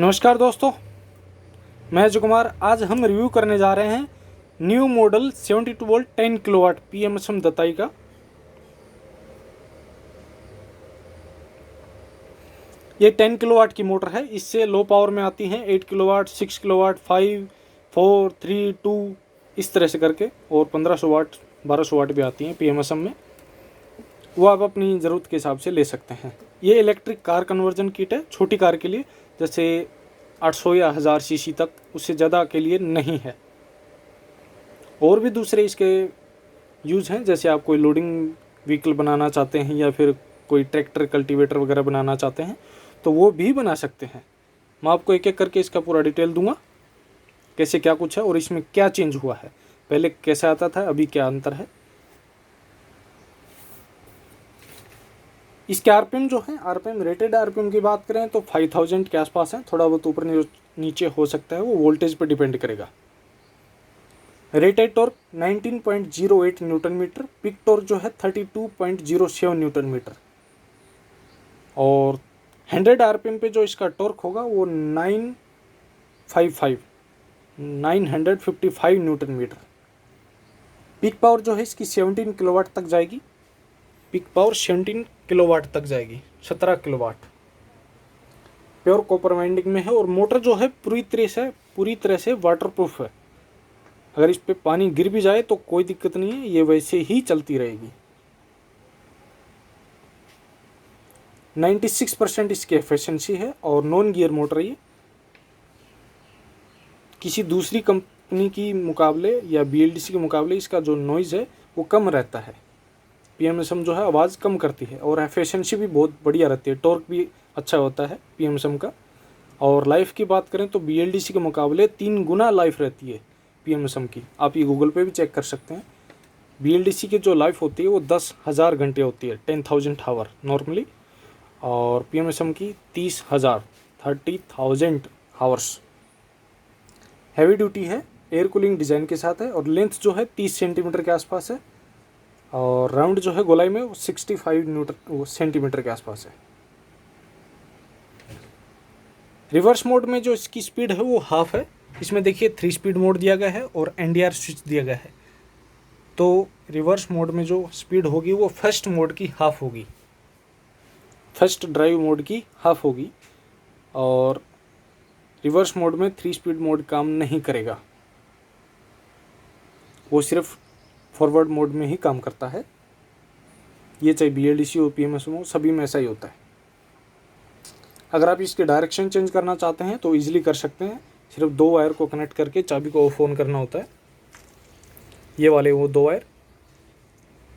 नमस्कार दोस्तों, मैं अजय कुमार। आज हम रिव्यू करने जा रहे हैं new model 72 volt 10 kilowatt PMSM दताई का। ये 10 किलोवाट की मोटर है। इससे लो पावर में आती हैं 8 किलोवाट, 6 किलोवाट, 5, 4, 3, 2 इस तरह से करके, और 1500 वाट 1200 वाट भी आती हैं PMSM में। वो आप अपनी ज़रूरत के हिसाब से ले सकते हैं। ये इलेक्ट्रिक कार कन्वर्जन किट है, छोटी कार के लिए, जैसे 800 या 1000 सीसी तक, उससे ज़्यादा के लिए नहीं है। और भी दूसरे इसके यूज़ हैं, जैसे आप कोई लोडिंग व्हीकल बनाना चाहते हैं या फिर कोई ट्रैक्टर कल्टीवेटर वगैरह बनाना चाहते हैं तो वो भी बना सकते हैं। मैं आपको एक एक करके इसका पूरा डिटेल दूंगा, कैसे क्या कुछ है और इसमें क्या चेंज हुआ है, पहले कैसे आता था, अभी क्या अंतर है। इसके आरपीएम जो है, आरपीएम रेटेड आरपीएम की बात करें तो 5000 के आसपास है। थोड़ा बहुत ऊपर नीचे हो सकता है, वो वोल्टेज पर डिपेंड करेगा। Rated torque 19.08 newton metre, peak torque जो है 32.07 न्यूटन मीटर, और 100 आरपीएम पे जो इसका टॉर्क होगा वो 955 न्यूटन मीटर। पिक पावर जो है इसकी 17 किलोवाट तक जाएगी। पिक पावर 17 किलोवाट तक जाएगी, 17 किलोवाट। प्योर कॉपर वाइंडिंग में है, और मोटर जो है पूरी तरह से वाटरप्रूफ है। अगर इस पे पानी गिर भी जाए तो कोई दिक्कत नहीं है, ये वैसे ही चलती रहेगी। 96% इसकी एफिशिएंसी है, और नॉन गियर मोटर है ये। किसी दूसरी कंपनी की मुकाबले या BLDC के मुकाबले इसका जो नॉइज़ है वो कम रहता है। PMSM जो है आवाज़ कम करती है, और एफिशिएंसी भी बहुत बढ़िया रहती है। टॉर्क भी अच्छा होता है PMSM का। और लाइफ की बात करें तो BLDC के मुकाबले 3 गुना लाइफ रहती है PMSM की। आप ये गूगल पे भी चेक कर सकते हैं। BLDC की जो लाइफ होती है वो 10,000 घंटे होती है, 10,000 आवर नॉर्मली, और PMSM की 30,000 आवर्स। हैवी ड्यूटी है, एयर कूलिंग डिज़ाइन के साथ है, और लेंथ जो है 30 सेंटीमीटर के आसपास है, और राउंड जो है गोलाई में वो 65 सेंटीमीटर के आसपास है। रिवर्स मोड में जो इसकी स्पीड है वो हाफ है। इसमें देखिए 3 स्पीड मोड दिया गया है और NDR स्विच दिया गया है। तो रिवर्स मोड में जो स्पीड होगी वो फर्स्ट मोड की हाफ होगी, फर्स्ट ड्राइव मोड की हाफ होगी। और रिवर्स मोड में 3 स्पीड मोड काम नहीं करेगा, वो सिर्फ फॉरवर्ड मोड में ही काम करता है। ये चाहे BLDC हो PMSM हो, सभी में ऐसा ही होता है। अगर आप इसके डायरेक्शन चेंज करना चाहते हैं तो ईजिली कर सकते हैं। सिर्फ 2 वायर को कनेक्ट करके चाबी को ऑफ ऑन करना होता है। ये वाले वो 2 वायर,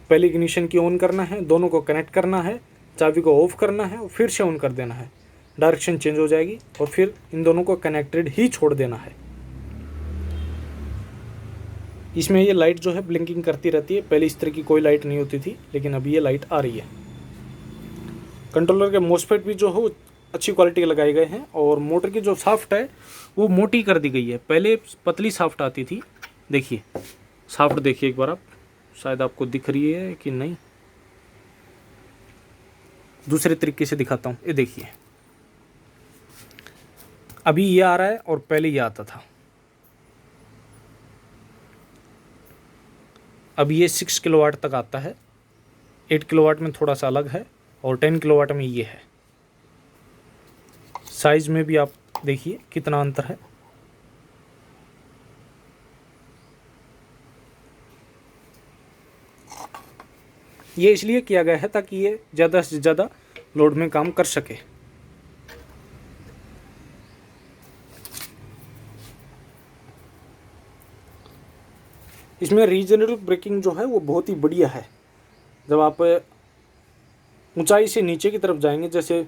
पहले इग्निशन की ऑन करना है, दोनों को कनेक्ट करना है, चाबी को ऑफ करना है और फिर से ऑन कर देना है। डायरेक्शन चेंज हो जाएगी, और फिर इन दोनों को कनेक्टेड ही छोड़ देना है। इसमें ये लाइट जो है ब्लिंकिंग करती रहती है। पहले इस तरह की कोई लाइट नहीं होती थी, लेकिन अभी ये लाइट आ रही है। कंट्रोलर के मॉसफेट भी जो है अच्छी क्वालिटी के लगाए गए हैं, और मोटर की जो शाफ्ट है वो मोटी कर दी गई है। पहले पतली शाफ्ट आती थी। देखिए शाफ्ट देखिए एक बार आप, शायद आपको दिख रही है कि नहीं, दूसरे तरीके से दिखाता हूँ। ये देखिए, अभी ये आ रहा है और पहले ये आता था। अब ये 6 किलोवाट तक आता है। 8 किलोवाट में थोड़ा सा अलग है, और 10 किलोवाट में ये है। साइज में भी आप देखिए कितना अंतर है। ये इसलिए किया गया है ताकि ये ज़्यादा से ज़्यादा लोड में काम कर सके। इसमें रीजनरेटिव ब्रेकिंग जो है वो बहुत ही बढ़िया है। जब आप ऊंचाई से नीचे की तरफ जाएंगे, जैसे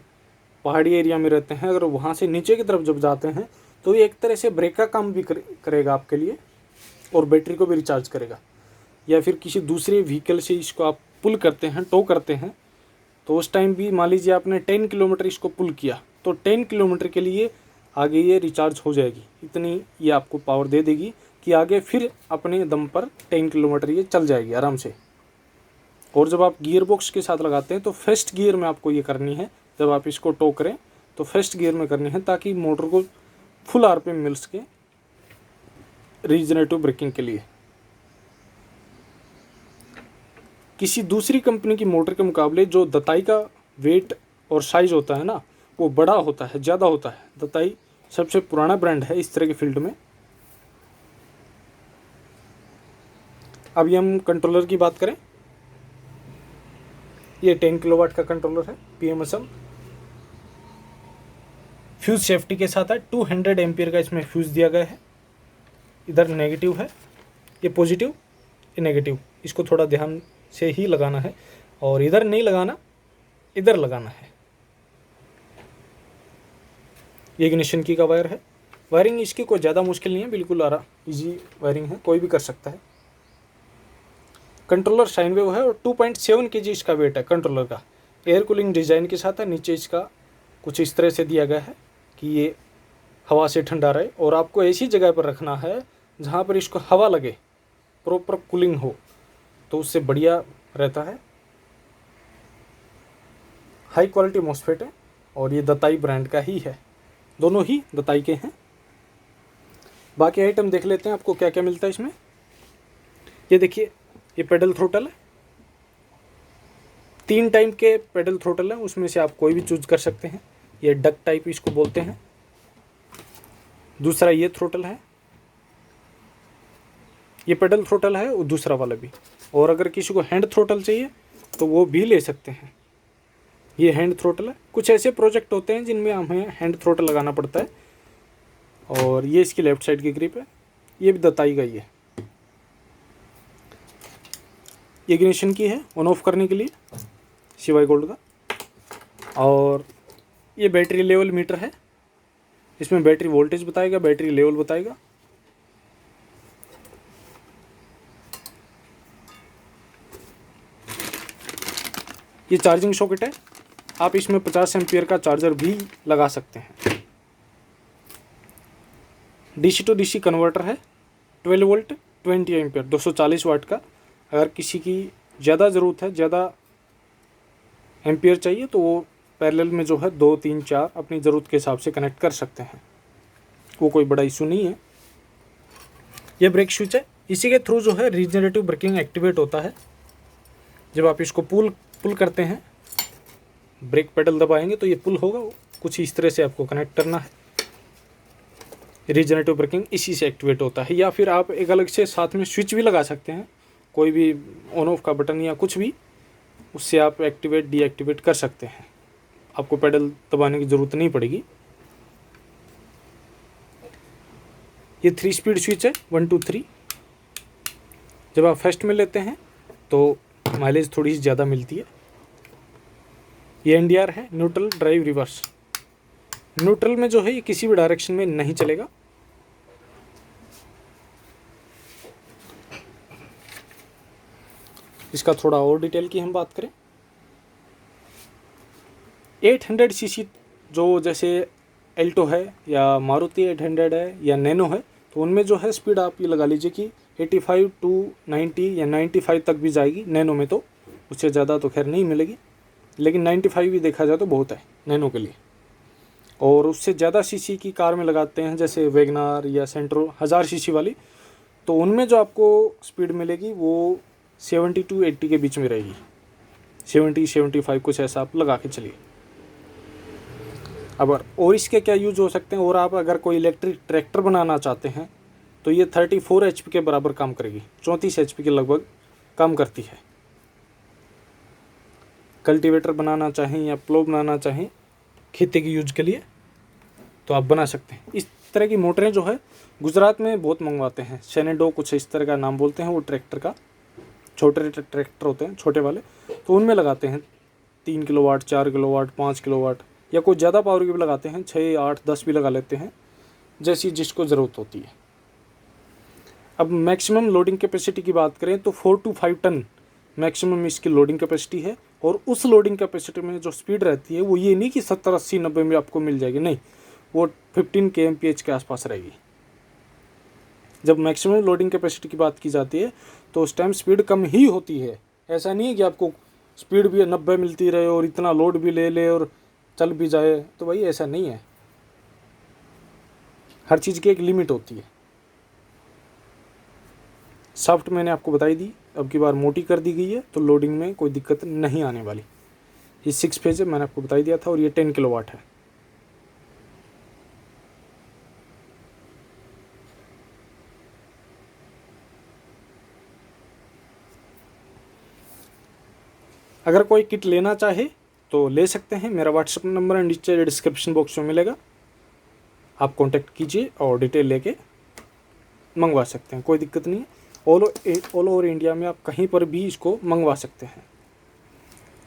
पहाड़ी एरिया में रहते हैं, अगर वहाँ से नीचे की तरफ जब जाते हैं तो ये एक तरह से ब्रेक का काम भी करेगा आपके लिए, और बैटरी को भी रिचार्ज करेगा। या फिर किसी दूसरे व्हीकल से इसको आप पुल करते हैं, टो करते हैं, तो उस टाइम भी मान लीजिए आपने 10 किलोमीटर इसको पुल किया, तो 10 किलोमीटर के लिए आगे ये रिचार्ज हो जाएगी। इतनी ये आपको पावर दे देगी कि आगे फिर अपने दम पर 10 किलोमीटर ये चल जाएगी आराम से। और जब आप गियर बॉक्स के साथ लगाते हैं तो फर्स्ट गियर में आपको ये करनी है। जब आप इसको टो करें तो फर्स्ट गियर में करनी है ताकि मोटर को फुल आरपीएम मिल सके रीजनरेटिव ब्रेकिंग के लिए। किसी दूसरी कंपनी की मोटर के मुकाबले जो दताई का वेट और साइज होता है ना, वो बड़ा होता है, ज़्यादा होता है। दताई सबसे पुराना ब्रांड है इस तरह के फील्ड में। अभी हम कंट्रोलर की बात करें, ये 10 किलोवाट का कंट्रोलर है PMSM। फ्यूज सेफ्टी के साथ है, 200 एम्पियर का इसमें फ्यूज दिया गया है। इधर नेगेटिव है, ये पॉजिटिव, ये नेगेटिव, इसको थोड़ा ध्यान से ही लगाना है और इधर नहीं लगाना, इधर लगाना है। ये इग्निशन की का वायर है। वायरिंग इसकी कोई ज़्यादा मुश्किल नहीं है, बिल्कुल इजी वायरिंग है, कोई भी कर सकता है। कंट्रोलर साइन वेव है और 2.7 kg इसका वेट है कंट्रोलर का। एयर कूलिंग डिज़ाइन के साथ है। नीचे इसका कुछ इस तरह से दिया गया है कि ये हवा से ठंडा रहे और आपको ऐसी जगह पर रखना है जहाँ पर इसको हवा लगे, प्रॉपर कूलिंग हो, तो उससे बढ़िया रहता है। हाई क्वालिटी मॉस्फेट है और ये दताई ब्रांड का ही है, दोनों ही दताई के हैं। बाकी आइटम देख लेते हैं आपको क्या क्या मिलता है इसमें। ये देखिए, ये पेडल थ्रोटल है, 3 टाइप के पेडल थ्रोटल है, उसमें से आप कोई भी चूज कर सकते हैं। ये डक टाइप इसको बोलते हैं। दूसरा ये थ्रोटल है, ये पेडल थ्रोटल है और दूसरा वाला भी। और अगर किसी को हैंड थ्रोटल चाहिए तो वो भी ले सकते हैं। ये हैंड थ्रोटल है। कुछ ऐसे प्रोजेक्ट होते हैं जिनमें हमें हैंड थ्रोटल लगाना पड़ता है। और ये इसकी लेफ्ट साइड की ग्रिप है, ये भी दताई का ही है। ये इग्निशन की है, ऑन ऑफ करने के लिए, CY गोल्ड का। और ये बैटरी लेवल मीटर है, इसमें बैटरी वोल्टेज बताएगा, बैटरी लेवल बताएगा। ये चार्जिंग सॉकेट है, आप इसमें 50 एम्पियर का चार्जर भी लगा सकते हैं। DC to DC कन्वर्टर है, 12 वोल्ट 20 एम्पियर 240 वाट का। अगर किसी की ज़्यादा ज़रूरत है, ज़्यादा एम्पियर चाहिए, तो वो पैरेलल में जो है 2, 3, 4 अपनी ज़रूरत के हिसाब से कनेक्ट कर सकते हैं, वो कोई बड़ा इशू नहीं है। ये ब्रेक स्विच है, इसी के थ्रू जो है रीजनरेटिव ब्रेकिंग एक्टिवेट होता है। जब आप इसको पुल करते हैं, ब्रेक पेडल दबाएंगे तो ये पुल होगा, कुछ इस तरह से आपको कनेक्ट करना है। रीजनरेटिव ब्रेकिंग इसी से एक्टिवेट होता है। या फिर आप एक अलग से साथ में स्विच भी लगा सकते हैं, कोई भी ऑन ऑफ का बटन या कुछ भी, उससे आप एक्टिवेट डीएक्टिवेट कर सकते हैं। आपको पेडल दबाने की ज़रूरत नहीं पड़ेगी। ये 3 स्पीड स्विच है, 1 2 3। जब आप फर्स्ट में लेते हैं तो माइलेज थोड़ी सी ज़्यादा मिलती है। ये NDR है, न्यूट्रल ड्राइव रिवर्स। न्यूट्रल में जो है ये किसी भी डायरेक्शन में नहीं चलेगा। इसका थोड़ा और डिटेल की हम बात करें, 800 सीसी जो जैसे एल्टो है या मारुति 800 है या नैनो है, तो उनमें जो है स्पीड आप ये लगा लीजिए कि 85 to 90 या 95 तक भी जाएगी नैनो में। तो उससे ज़्यादा तो खैर नहीं मिलेगी, लेकिन 95 भी देखा जाए तो बहुत है नैनो के लिए। और उससे ज़्यादा सीसी की कार में लगाते हैं, जैसे वैगनार या सेंट्रो 1000 सीसी वाली, तो उनमें जो आपको स्पीड मिलेगी वो 70 to 80 के बीच में रहेगी। 70 75 कुछ ऐसा आप लगा के चलिए। अब और इसके क्या यूज हो सकते हैं, और आप अगर कोई इलेक्ट्रिक ट्रैक्टर बनाना चाहते हैं तो ये 34 HP के बराबर काम करेगी, 34 HP के लगभग काम करती है। कल्टीवेटर बनाना चाहें या प्लो बनाना चाहें खेती की यूज के लिए, तो आप बना सकते हैं। इस तरह की मोटरें जो है गुजरात में बहुत मंगवाते हैं। शेनेडो कुछ इस तरह का नाम बोलते हैं वो ट्रैक्टर का, छोटे ट्रैक्टर होते हैं छोटे वाले, तो उनमें लगाते हैं 3 किलोवाट, 4 किलोवाट, 5 किलोवाट, या कोई ज़्यादा पावर की भी लगाते हैं, 6, 8, 10 भी लगा लेते हैं, जैसी जिसको ज़रूरत होती है। अब मैक्सिमम लोडिंग कैपेसिटी की बात करें तो 4 to 5 टन मैक्सिमम इसकी लोडिंग कैपेसिटी है। और उस लोडिंग कैपेसिटी में जो स्पीड रहती है वो ये नहीं कि 70, 80, 90 में आपको मिल जाएगी, नहीं, वो 15 kmph के आसपास रहेगी। जब मैक्सिमम लोडिंग कैपेसिटी की बात की जाती है तो उस टाइम स्पीड कम ही होती है। ऐसा नहीं है कि आपको स्पीड भी 90 मिलती रहे और इतना लोड भी ले ले और चल भी जाए, तो भाई ऐसा नहीं है। हर चीज़ की एक लिमिट होती है। शाफ्ट मैंने आपको बताई दी, अब की बार मोटी कर दी गई है, तो लोडिंग में कोई दिक्कत नहीं आने वाली। ये 6 फेज है, मैंने आपको बताई दिया था, और ये 10 किलोवाट है। अगर कोई किट लेना चाहे तो ले सकते हैं। मेरा व्हाट्सएप नंबर नीचे डिस्क्रिप्शन बॉक्स में मिलेगा, आप कांटेक्ट कीजिए और डिटेल लेके मंगवा सकते हैं, कोई दिक्कत नहीं है। ऑल ओवर इंडिया में आप कहीं पर भी इसको मंगवा सकते हैं।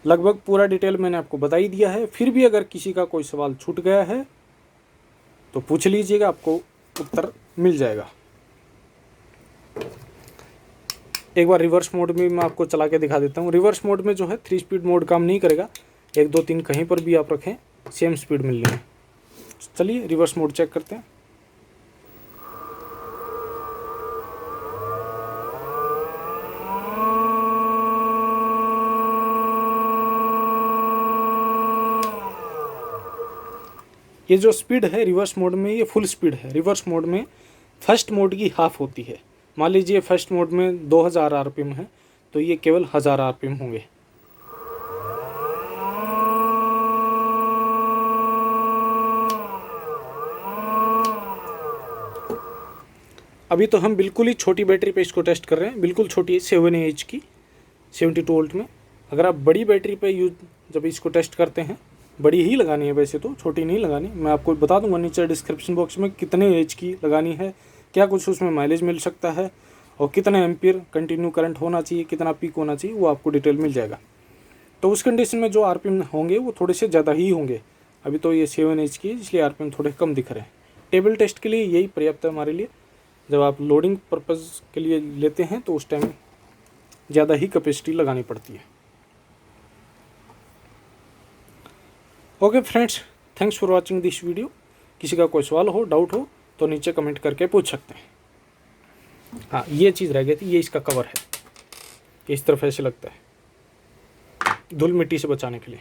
लगभग पूरा डिटेल मैंने आपको बता ही दिया है। फिर भी अगर किसी का कोई सवाल छूट गया है तो पूछ लीजिएगा, आपको उत्तर मिल जाएगा। एक बार रिवर्स मोड में मैं आपको चला के दिखा देता हूँ। रिवर्स मोड में जो है 3 स्पीड मोड काम नहीं करेगा। 1 2 3 कहीं पर भी आप रखें, सेम स्पीड मिलनी है। चलिए रिवर्स मोड चेक करते हैं। ये जो स्पीड है रिवर्स मोड में, ये फुल स्पीड है। रिवर्स मोड में फर्स्ट मोड की हाफ होती है। मान लीजिए फर्स्ट मोड में 2000 आरपीएम है, तो ये केवल 1000 आरपीएम होंगे। अभी तो हम बिल्कुल ही छोटी बैटरी पे इसको टेस्ट कर रहे हैं, बिल्कुल छोटी है, 7 AH की, 72 वोल्ट में। अगर आप बड़ी बैटरी पे जब इसको टेस्ट करते हैं, बड़ी ही लगानी है वैसे तो, छोटी नहीं लगानी। मैं आपको बता दूंगा नीचे डिस्क्रिप्शन बॉक्स में कितने एच की लगानी है, क्या कुछ उसमें माइलेज मिल सकता है, और कितने एम्पीयर कंटिन्यू करंट होना चाहिए, कितना पीक होना चाहिए, वो आपको डिटेल मिल जाएगा। तो उस कंडीशन में जो आरपीएम होंगे वो थोड़े से ज़्यादा ही होंगे। अभी तो ये 7 AH की, इसलिए आरपीएम थोड़े कम दिख रहे हैं। टेबल टेस्ट के लिए यही पर्याप्त है हमारे लिए। जब आप लोडिंग पर्पज़ के लिए लेते हैं तो उस टाइम ज़्यादा ही कैपेसिटी लगानी पड़ती है। Okay friends, thanks for watching this video. किसी का कोई सवाल हो, डाउट हो तो नीचे कमेंट करके पूछ सकते हैं। हाँ, ये चीज़ रह गई थी, ये इसका कवर है, इस तरफ ऐसे लगता है धूल मिट्टी से बचाने के लिए।